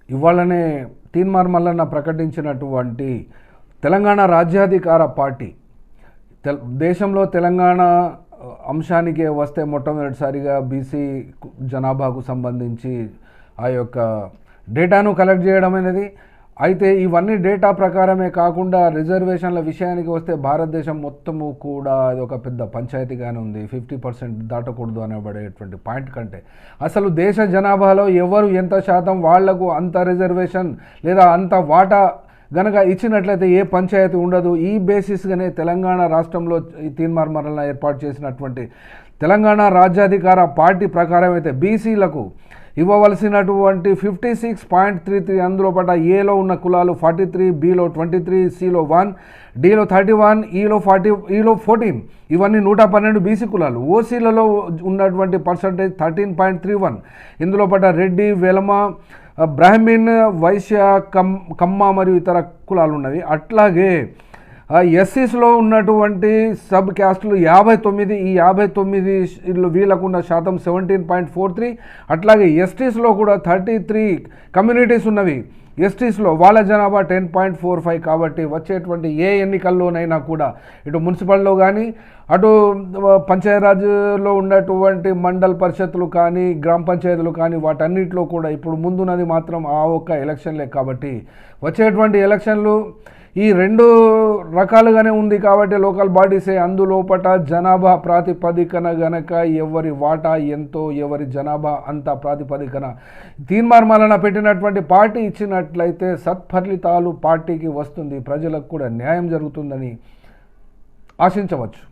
ఇవాళనే తీన్మార్ మల్లన్న ప్రకటించినటువంటి తెలంగాణ రాజ్యాధికార పార్టీ దేశంలో తెలంగాణ అంశానికే వస్తే మొట్టమొదటిసారిగా బీసీ జనాభాకు సంబంధించి ఆ యొక్క డేటాను కలెక్ట్ చేయడం అనేది. అయితే ఇవన్నీ డేటా ప్రకారమే కాకుండా రిజర్వేషన్ల విషయానికి వస్తే భారతదేశం మొత్తము కూడా అది ఒక పెద్ద పంచాయతీగానే ఉంది. 50% దాటకూడదు అనబడేటువంటి పాయింట్ కంటే అసలు దేశ జనాభాలో ఎవరు ఎంత శాతం వాళ్లకు అంత రిజర్వేషన్ లేదా అంత వాటా గనక ఇచ్చినట్లయితే ఏ పంచాయతీ ఉండదు. ఈ బేసిస్గానే తెలంగాణ రాష్ట్రంలో ఈ తీన్మార్ మల్లన్న ఏర్పాటు చేసినటువంటి తెలంగాణ రాజ్యాధికార పార్టీ ప్రకారం అయితే బీసీలకు ఇవ్వవలసినటువంటి 56.33 అందులో పట ఏలో ఉన్న కులాలు 43, బిలో 23, సిలో 1, డిలో 31, ఈలో 40, ఈలో 14 ఇవన్నీ 112 బీసీ కులాలు. ఓసీలలో ఉన్నటువంటి పర్సంటేజ్ 13.31. ఇందులో పట రెడ్డి, వెలమ, బ్రాహ్మిన్, వైశ్య, కమ్మ మరియు ఇతర కులాలు ఉన్నవి. అట్లాగే ఎస్సీస్లో ఉన్నటువంటి సబ్ క్యాస్టులు 59. ఈ 59 వీళ్ళకున్న శాతం 17.43. అట్లాగే ఎస్టీస్లో కూడా 33 కమ్యూనిటీస్ ఉన్నవి. ఎస్టీస్లో వాళ్ళ జనాభా 10.45. కాబట్టి వచ్చేటువంటి ఏ ఎన్నికల్లోనైనా కూడా ఇటు మున్సిపల్లో కానీ అటు పంచాయతీరాజ్లో ఉన్నటువంటి మండల్ పరిషత్తులు కానీ గ్రామ పంచాయతీలు కానీ వాటన్నిటిలో కూడా ఇప్పుడు ముందున్నది మాత్రం ఆ ఒక్క ఎలక్షన్లే. కాబట్టి వచ్చేటువంటి ఎలక్షన్లు ఈ రెండు రకాలుగానే ఉంది. కాబట్టి లోకల్ బాడీసే అందులోపట జనాభా ప్రాతిపదికన గనక ఎవరి వాటా ఎంతో ఎవరి జనాభా అంత ప్రాతిపదికన తీన్మార్ మల్లన్న పెట్టినటువంటి పార్టీ ఇచ్చినట్లయితే సత్ఫలితాలు పార్టీకి వస్తుంది, ప్రజలకు కూడా న్యాయం జరుగుతుందని ఆశించవచ్చు.